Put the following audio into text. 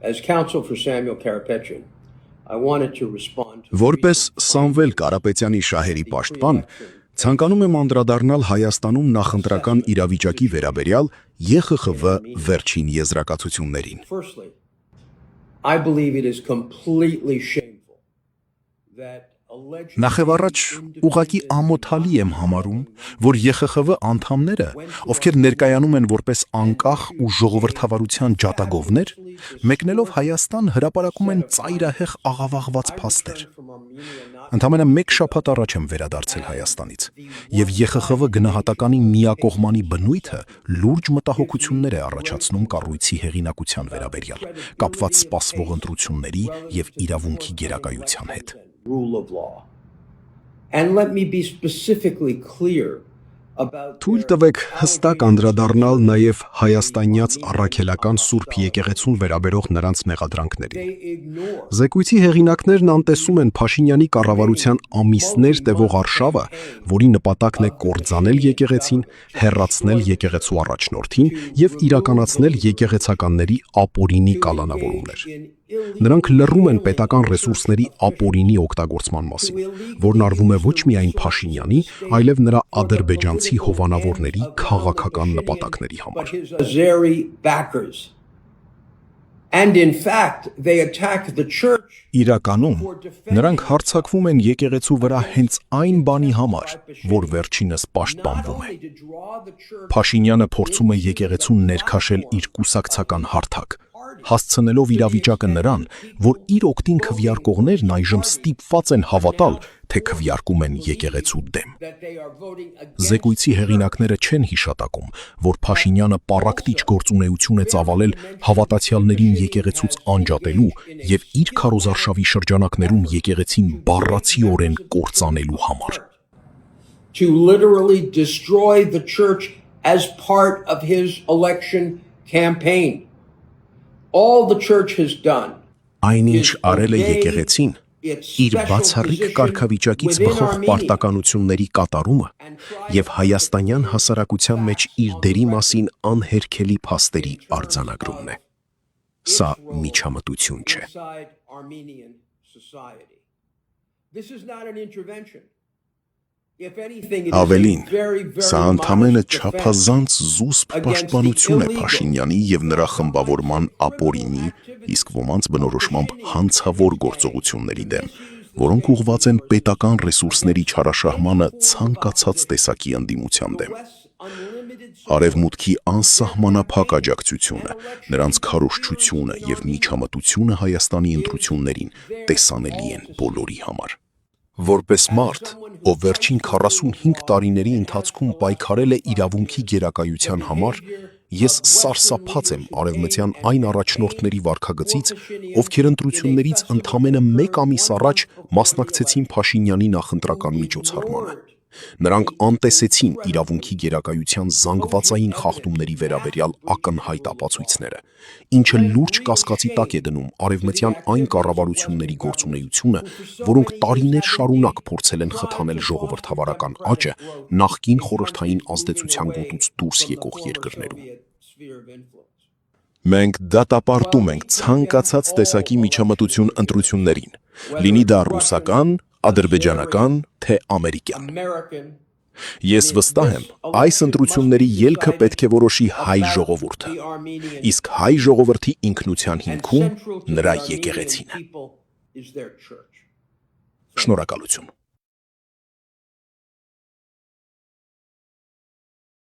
As counsel for Samuel Karapetyan, I wanted to respond to Որպես Սամվել Կարապետյանի շահերի պաշտպան, ցանկանում եմ անդրադառնալ Հայաստանում նախընտրական իրավիճակի վերաբերյալ ԵԽԽՎ վերջին եզրակացություններին։ Firstly, I believe it is completely shameful that Նախևառաջ ուղղակի ամոթալի եմ համարում, որ ԵԽԽՎ անդամները, ովքեր ներկայանում են որպես անկախ ու ժողովրդավարության ջատագովներ, մեկնելով Հայաստան հրապարակում են ծայրահեղ աղավաղված փաստեր։ Ընդամենը մեկ շաբաթ առաջ եմ վերադարձել Հայաստանից, եւ ԵԽԽՎ գնահատականի միակողմանի բնույթը լուրջ մտահոգություններ է առաջացնում կառույցի հեղինակության վերաբերյալ, կապված սպասվող ընտրությունների եւ իրավունքի գերակայության հետ։ Rule of law. And let me be specifically clear about Թույլ տվեք հստակ անդրադառնալ նաև հայաստանյաց առաքելական Սուրբ եկեղեցուն վերաբերող նրանց մեղադրանքներին։ Զեկույցի հեղինակներն անտեսում են Փաշինյանի կառավարության ամիսներ տևող արշավը, որի նպատակն է կործանել եկեղեցին, հեռացնել եկեղեցու առաջնորդին եւ իրականացնել եկեղեցականների ապօրինի կալանավորումներ։ Նրանք լռում են պետական ռեսուրսների ապօրինի օգտագործման մասին, որն արվում է ոչ միայն Փաշինյանի, այլև նրա ադրբեջանցի հովանավորների քաղաքական նպատակների համար։ Azeri backers. And in fact, they attack the church. Իրականում նրանք հարձակվում են եկեղեցու վրա հենց այն բանի համար, որ վերջինս պաշտպանվում է։ Փաշինյանը փորձում է եկեղեցուն ներքաշել իր կուսակցական հարթակ, հասցնելով իրավիճակը նրան, որ իր օգտին քվեարկողներն այժմ ստիպված են հավատալ, թե քվեարկում են եկեղեցու դեմ։ Զեկույցի հեղինակները չեն հիշատակում, որ Փաշինյանը պառակտիչ գործունեություն է ծավալել հավատացյալներին եկեղեցուց անջատելու եւ իր քարոզարշավի շրջանակներում եկեղեցին բառացիորեն կործանելու համար։ To literally destroy the church as part of his election campaign. All the church has done. Այնինչ արել է եկեղեցին, իր բացառիկ կարգավիճակից բխող պարտականությունների կատարումը եւ հայաստանյան հասարակության մեջ իր դերի մասին անհերքելի փաստերի արձանագրումն է։ Սա միջամտություն չէ։ This is not an intervention. Ավելին, սա ընդամենը չափազանց զուսպ պաշտպանություն է Փաշինյանի եւ նրա խմբավորման ապօրինի, իսկ ոմանց բնորոշմամբ հանցավոր գործողությունների դեմ, որոնք ուղղված են պետական ռեսուրսների չարաշահմանը ցանկացած տեսակի ընդդիմության դեմ։ Արևմուտքի անսահմանափակ աջակցությունը, նրանց քարոզչությունը եւ միջամտությունը Հայաստանի ընտրություններին տեսանելի են բոլորի համար։ Որպես մարդ, ով վերջին 45 տարիների ընթացքում պայքարել է իրավունքի գերակայության համար, ես սարսափած եմ արևմտյան այն առաջնորդների վարքագծից, ովքեր ընտրություններից ընդամենը մեկ ամիս առաջ մասնակցեցին Փաշինյանի նախընտրական միջոցառմանը։ Նրանք անտեսեցին իրավունքի գերակայության զանգվածային խախտումների վերաբերյալ ակնհայտ ապացույցները, ինչը լուրջ կասկածի տակ է դնում արևմտյան այն կառավարությունների գործունեությունը, որոնք տարիներ շարունակ փորձել են խթանել ժողովրդավարական աճը նախկին խորհրդային ազդեցության գոտուց դուրս եկող երկրներում։ Մենք դատապարտում ենք ցանկացած տեսակի միջամտություն ընտրություններին, լինի դա ռուսական, ադրբեջանական, թե ամերիկյան։ Ես վստահ եմ, այս ընտրությունների ելքը պետք է որոշի հայ ժողովուրդը, իսկ հայ ժողովրդի ինքնության հիմքում նրա եկեղեցին է։ Շնորհակալություն։